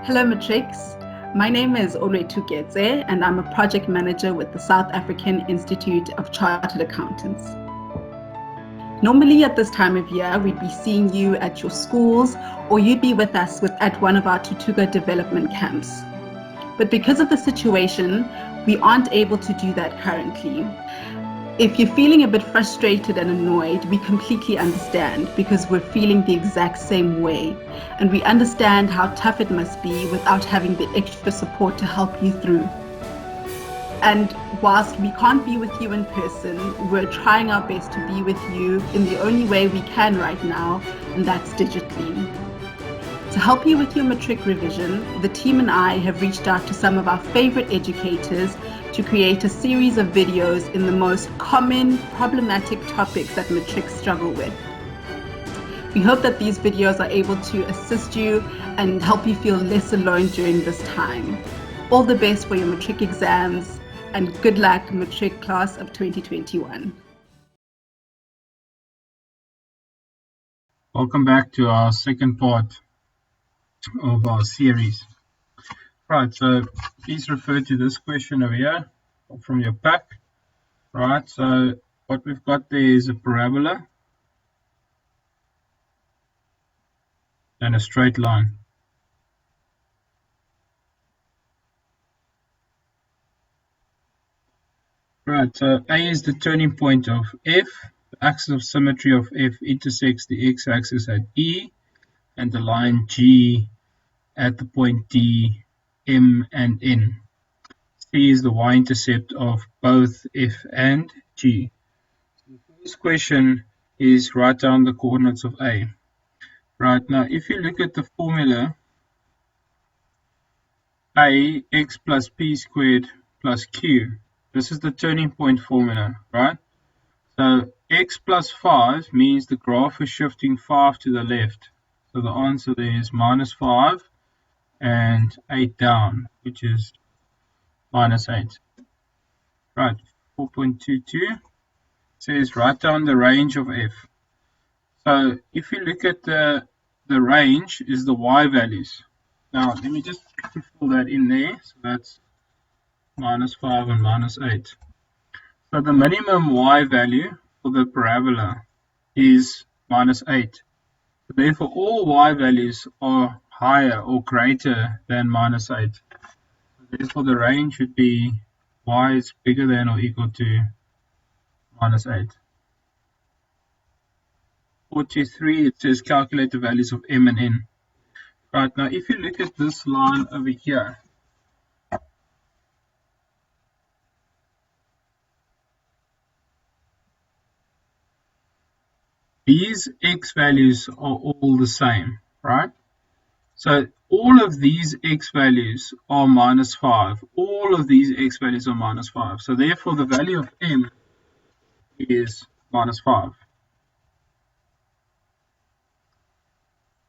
Hello Matrix, my name is Retief and I'm a project manager with the South African Institute of Chartered Accountants. Normally at this time of year, we'd be seeing you at your schools or you'd be with us at one of our Tutuga development camps. But because of the situation, we aren't able to do that currently. If you're feeling a bit frustrated and annoyed, we completely understand because we're feeling the exact same way. And we understand how tough it must be without having the extra support to help you through. And whilst we can't be with you in person, we're trying our best to be with you in the only way we can right now, and that's digitally. To help you with your matric revision, the team and I have reached out to some of our favorite educators to create a series of videos in the most common problematic topics that matrics struggle with. We hope that these videos are able to assist you and help you feel less alone during this time. All the best for your matric exams and good luck matric class of 2021. Welcome back to our second part of our series. Right, so please refer to this question over here from your pack. Right, so what we've got there is a parabola and a straight line. Right, so A is the turning point of F. The axis of symmetry of F intersects the x-axis at E and the line G at the point D, M and N. C is the y-intercept of both F and G. So the first question is write down the coordinates of A. Right, now if you look at the formula, A, x plus p squared plus q. This is the turning point formula, right? So x plus 5 means the graph is shifting 5 to the left. So the answer there is minus 5 and 8 down, which is minus 8. Right, 4.22 says write down the range of f. So if you look at the range is the y values. Now let me just fill that in there. So that's minus 5 and minus 8. So the minimum y value for the parabola is minus 8. So therefore all y values are higher or greater than minus 8. So therefore the range should be y is bigger than or equal to minus 8. 43, it says calculate the values of m and n. Right, now if you look at this line over here, these x values are all the same, right? So all of these x values are minus 5. All of these x values are minus 5. So therefore the value of m is minus 5.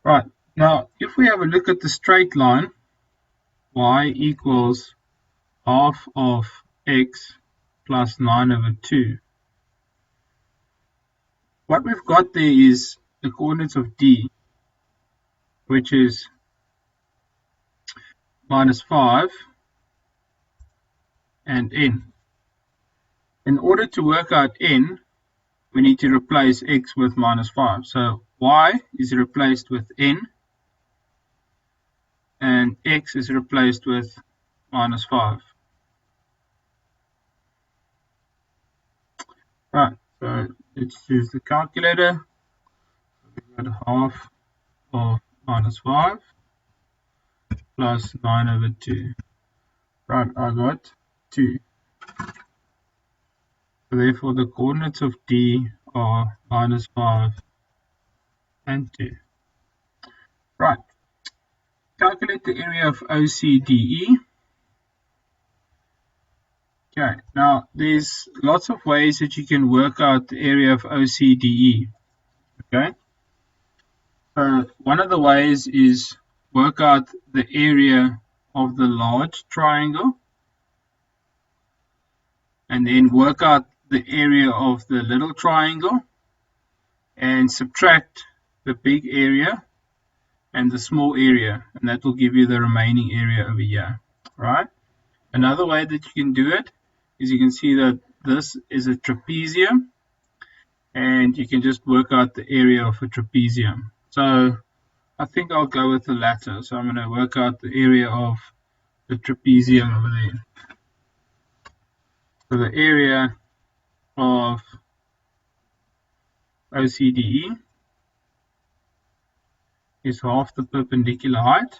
Right, now if we have a look at the straight line, y equals half of x plus 9 over 2. What we've got there is the coordinates of D, which is minus 5 and n. In order to work out n, we need to replace x with minus 5. So y is replaced with n and x is replaced with minus 5. Right, so let's use the calculator. We've got half of minus 5 plus 9 over 2. Right, I got 2. So therefore the coordinates of D are minus 5 and 2. Right, calculate the area of OCDE. Okay, now there's lots of ways that you can work out the area of OCDE. Okay, so one of the ways is work out the area of the large triangle and then work out the area of the little triangle and subtract the big area and the small area, and that will give you the remaining area over here, right? Another way that you can do it is you can see that this is a trapezium, and you can just work out the area of a trapezium. So I think I'll go with the latter. So I'm going to work out the area of the trapezium over there. So the area of OCDE is half the perpendicular height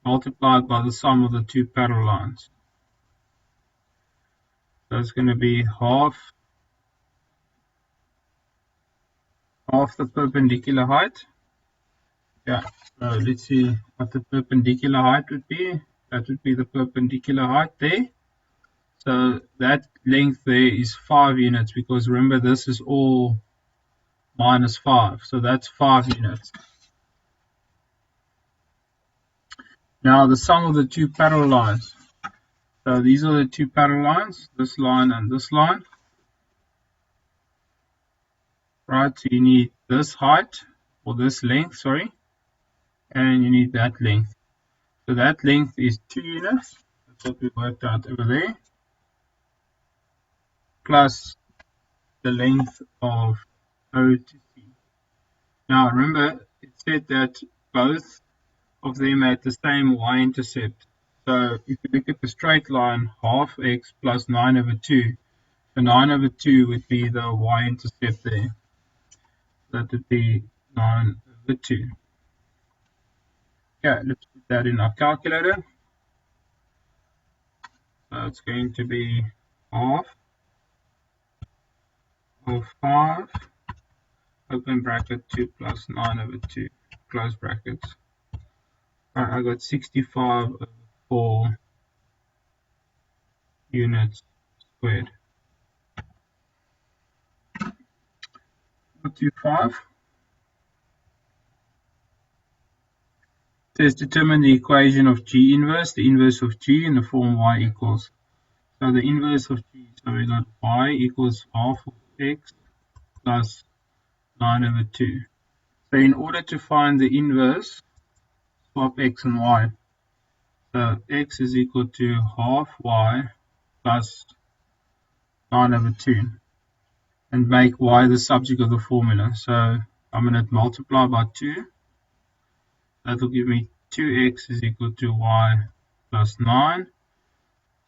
multiplied by the sum of the two parallel lines. So it's going to be half the perpendicular height. Yeah, so let's see what the perpendicular height would be. That would be the perpendicular height there. So that length there is 5 units, because remember this is all minus 5. So that's 5 units. Now the sum of the two parallel lines. So these are the two parallel lines, this line and this line. Right, so you need this height, or this length, sorry, and you need that length. So that length is 2 units. That's what we worked out over there. Plus the length of O to C. Now remember, it said that both of them had the same y-intercept. So if you look at the straight line, half x plus 9 over 2, so 9 over 2 would be the y-intercept there. That would be 9 over 2. Okay, let's put that in our calculator. So it's going to be half of 5, open bracket, 2 plus 9 over 2, close brackets. I got 65 over 4 units squared. 425 says determine the equation of G inverse, the inverse of G in the form y equals. So the inverse of G, so we got y equals half of x plus 9 over 2. So in order to find the inverse, swap x and y. So x is equal to half y plus 9 over 2. And make y the subject of the formula. So I'm going to multiply by 2. That will give me 2x is equal to y plus 9.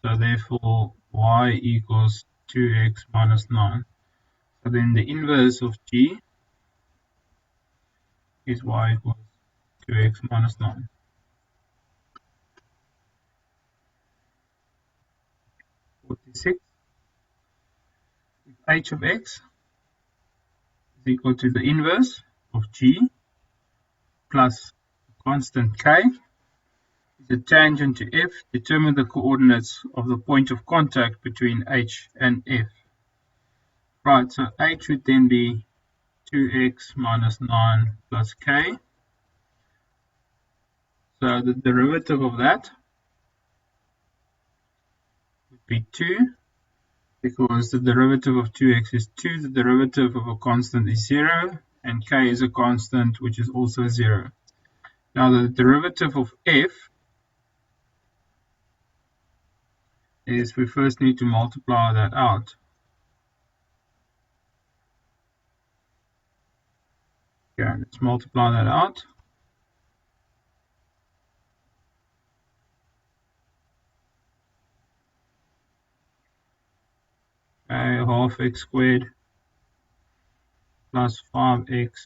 So therefore y equals 2x minus 9. So then the inverse of g is y equals 2x minus 9. 46. If h of x is equal to the inverse of g plus constant k is a tangent to f, determine the coordinates of the point of contact between h and f. Right, so h would then be 2x minus 9 plus k. So the derivative of that would be 2, because the derivative of 2x is 2, the derivative of a constant is 0, and k is a constant which is also 0. Now the derivative of f is, we first need to multiply that out. Okay, let's multiply that out. Okay, half x squared plus 5x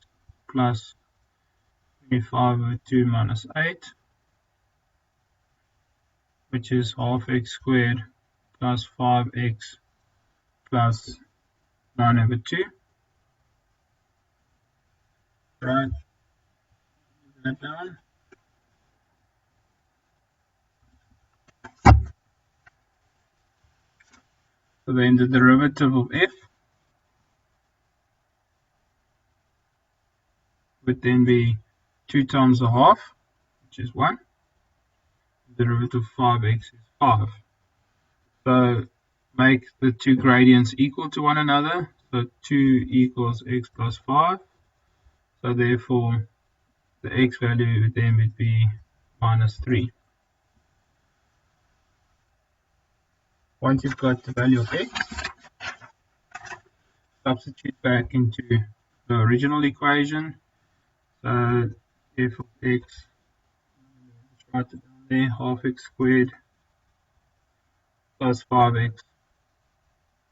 plus 25 over 2 minus 8, which is half x squared plus 5x plus 9 over 2. Right, that down. So then the derivative of f would then be 2 times a half, which is 1. The derivative of 5x is 5. So make the two gradients equal to one another. So 2 equals x plus 5. So therefore, the x value then would be minus 3. Once you've got the value of x, substitute back into the original equation. So f of x, let's write it down there, half x squared plus 5x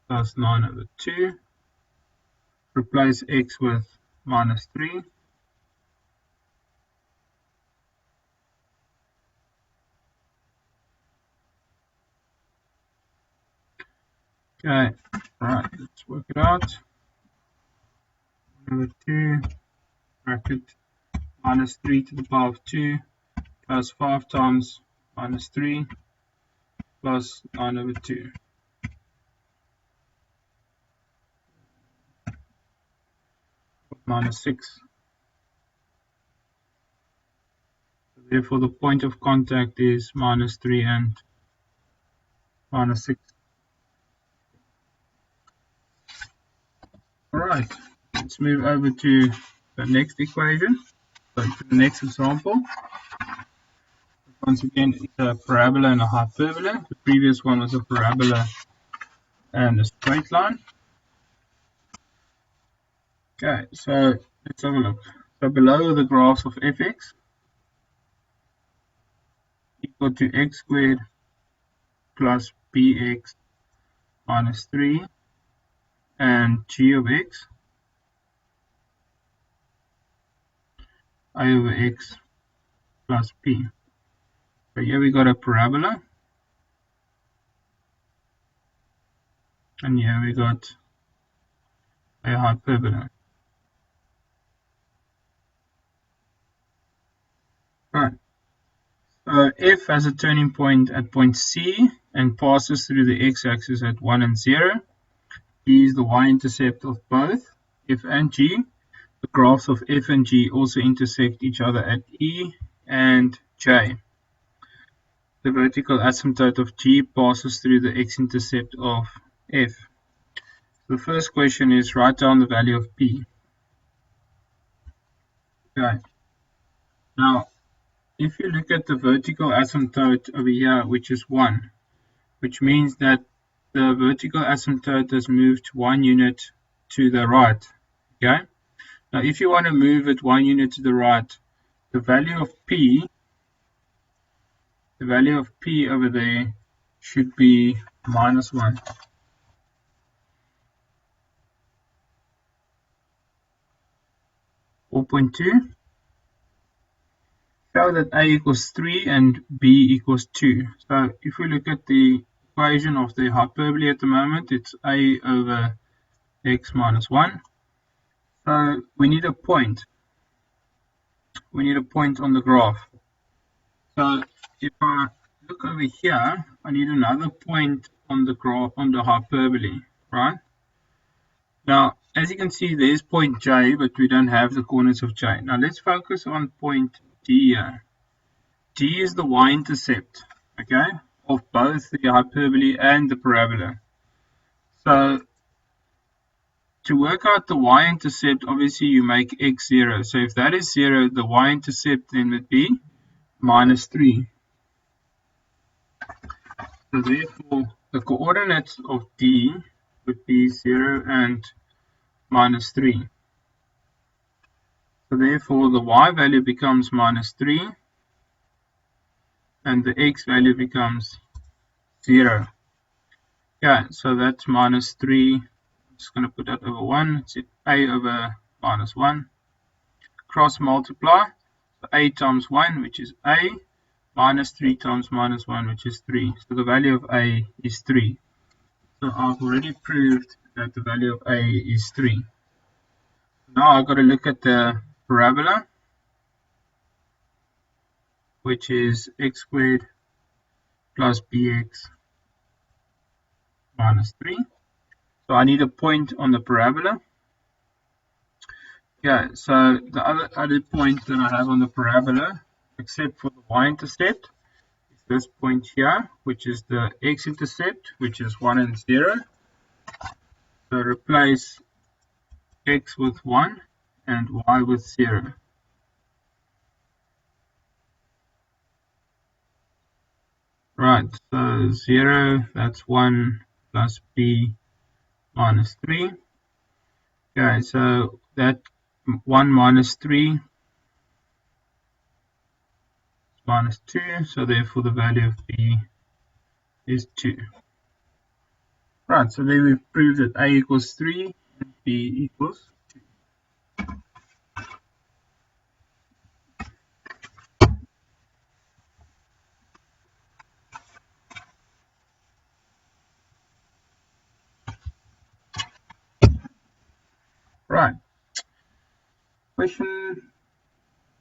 plus 9 over 2. Replace x with minus 3. Okay, right, let's work it out. 1 over 2 bracket minus 3 to the power of 2 plus 5 times minus 3 plus 9 over 2. Minus 6. So therefore, the point of contact is minus 3 and minus 6. Alright, let's move over to the next equation, so to the next example. Once again, it's a parabola and a hyperbola. The previous one was a parabola and a straight line. Okay, so let's have a look. So below the graphs of fx equal to x squared plus bx minus 3 and g of x I over x plus p. So here we got a parabola, and here we got a hyperbola. Right. So f has a turning point at point C and passes through the x-axis at 1 and 0. G is the y-intercept of both f and g. The graphs of f and g also intersect each other at E and J. The vertical asymptote of g passes through the x-intercept of f. The first question is write down the value of p. Okay. Now, if you look at the vertical asymptote over here, which is 1, which means that the vertical asymptote has moved 1 unit to the right. Okay. Now, if you want to move it 1 unit to the right, the value of p over there should be minus 1. .2 show that a equals 3 and b equals 2. So if we look at the equation of the hyperbola at the moment, it's a over x minus 1. So we need a point. We need a point on the graph. So if I look over here, I need another point on the graph, on the hyperbola, right? Now, as you can see, there's point J, but we don't have the corners of J. Now let's focus on point D here. D is the y-intercept, okay, of both the hyperbola and the parabola. So to work out the y-intercept, obviously you make x 0. So if that is 0, the y-intercept then would be minus 3. So therefore, the coordinates of D would be 0 and minus 3. So therefore, the y value becomes minus 3 and the x value becomes 0. Yeah, so that's minus 3. I'm just going to put that over 1. It's a over minus 1. Cross multiply. So a times 1, which is a, minus 3 times minus 1, which is 3. So the value of a is 3. So I've already proved that the value of a is 3. Now I've got to look at the parabola, which is x squared plus bx minus 3. So I need a point on the parabola. Yeah, so the other point that I have on the parabola, except for the y-intercept, is this point here, which is the x-intercept, which is 1 and 0. So replace x with 1 and y with 0. Right, so 0, that's 1 plus b minus 3. Okay, so that 1 minus 3 is minus 2, so therefore the value of b is 2. Right, so then we've proved that a equals 3 and b equals 2. Right, question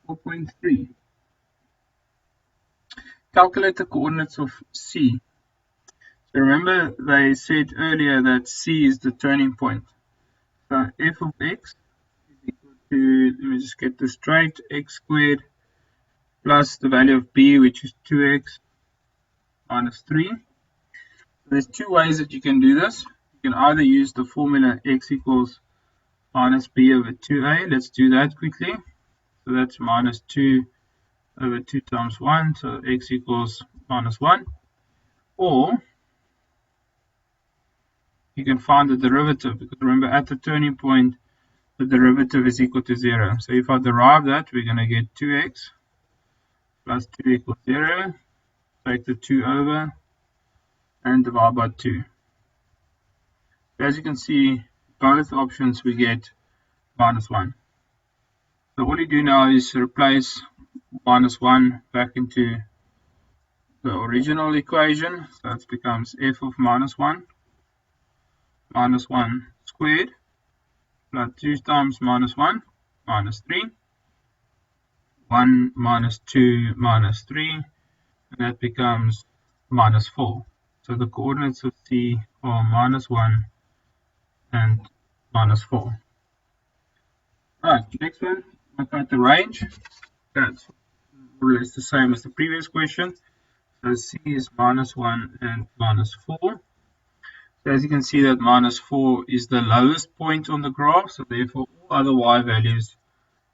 4.3. Calculate the coordinates of C. So remember they said earlier that C is the turning point. So f of x is equal to, let me just get this straight, x squared plus the value of b, which is 2x minus 3. So there's two ways that you can do this. You can either use the formula x equals minus b over 2a. Let's do that quickly. So that's minus 2 over 2 times 1, so x equals minus 1. Or you can find the derivative, because remember at the turning point the derivative is equal to 0. So if I derive that, we're going to get 2x plus 2 equals 0. Take the 2 over and divide by 2. So as you can see, both options we get minus 1. So what you do now is replace minus 1 back into the original equation. So it becomes f of minus 1 squared plus 2 times minus 1 minus 3. 1 minus 2 minus 3, and that becomes minus 4. So the coordinates of C are minus 1 and minus 4. Alright, next one, work out the range. That's more or less the same as the previous question. So C is minus 1 and minus 4. So as you can see that minus 4 is the lowest point on the graph, so therefore all other y values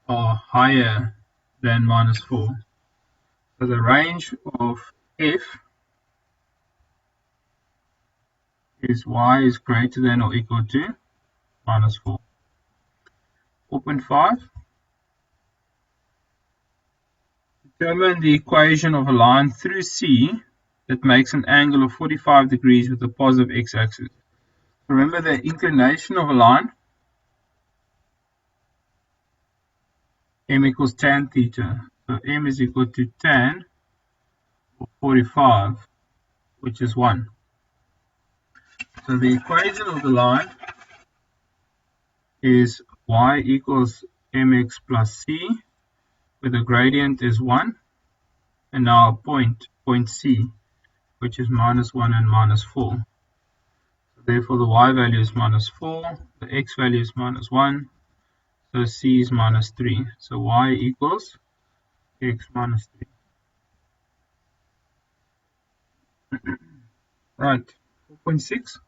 are higher than minus 4. So the range of f is y is greater than or equal to minus 4. 4.5. Determine the equation of a line through C that makes an angle of 45 degrees with the positive x-axis. Remember the inclination of a line, m equals tan theta. So m is equal to tan of 45, which is 1. So the equation of the line is y equals mx plus c, where the gradient is 1, and now a point C, which is minus 1 and minus 4. So therefore the y value is minus 4, the x value is minus 1, so C is minus 3. So y equals x minus 3. Right, 4.6.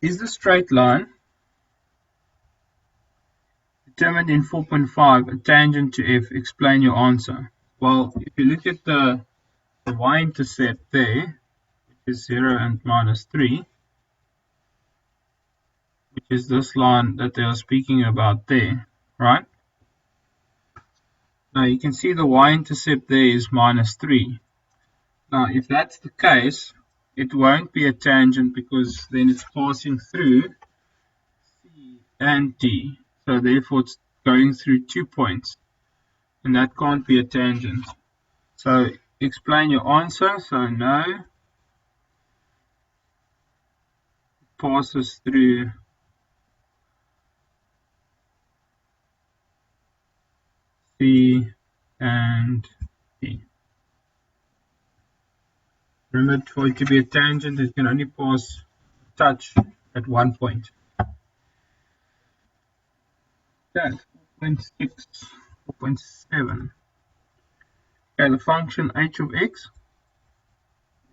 Is the straight line determined in 4.5 a tangent to f? Explain your answer. Well, if you look at the y-intercept there, which is 0 and minus 3, which is this line that they are speaking about there, right? Now you can see the y-intercept there is minus 3. Now if that's the case, it won't be a tangent because then it's passing through C and D. So therefore it's going through 2 points, and that can't be a tangent. So explain your answer. So no, it passes through C and D. Remember, for it to be a tangent, it can only pass touch at 1 point. Okay, 4.6, 4.7. Okay, the function h of x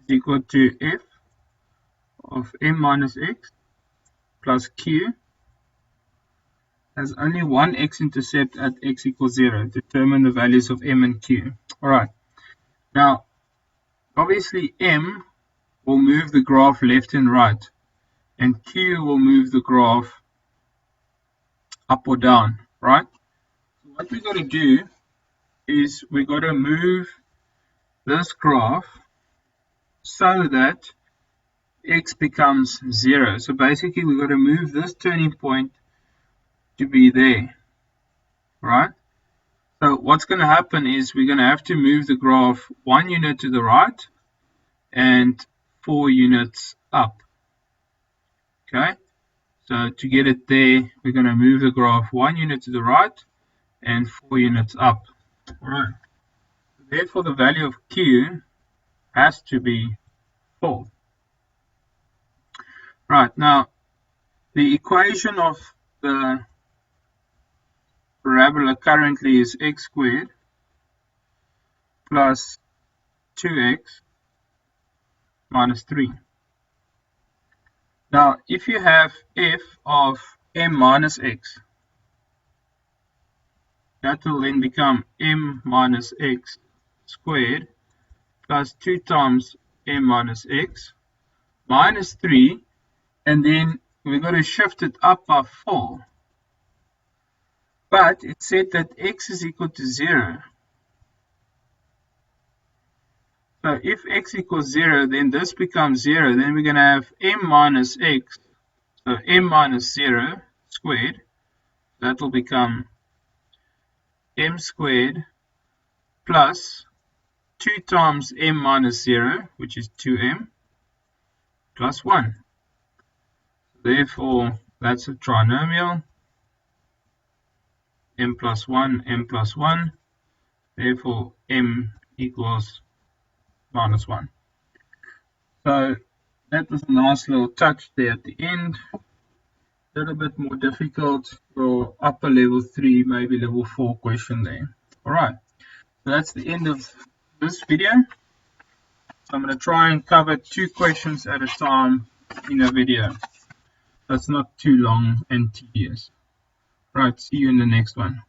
is equal to f of m minus x plus q has only one x-intercept at x equals 0. Determine the values of m and q. Alright, now obviously m will move the graph left and right, and q will move the graph up or down, right? So what we got to do is we got to move this graph so that x becomes 0. So basically we got to move this turning point to be there, right? So what's going to happen is we're going to have to move the graph 1 unit to the right and 4 units up. Okay, so to get it there, we're going to move the graph 1 unit to the right and 4 units up. Alright, therefore the value of q has to be 4. Right, now the equation of the parabola currently is x squared plus 2x minus 3. Now, if you have f of m minus x, that will then become m minus x squared plus 2 times m minus x minus 3, and then we're going to shift it up by 4. But it said that x is equal to 0. So if x equals 0, then this becomes 0. Then we're going to have m minus x, so m minus 0 squared. That will become m squared plus 2 times m minus 0, which is 2m, plus 1. Therefore, that's a trinomial. M plus 1, m plus 1. Therefore, m equals minus 1. So that was a nice little touch there at the end. A little bit more difficult for upper level 3, maybe level 4 question there. Alright, so that's the end of this video. So I'm going to try and cover 2 questions at a time in a video. That's not too long and tedious. Right, see you in the next one.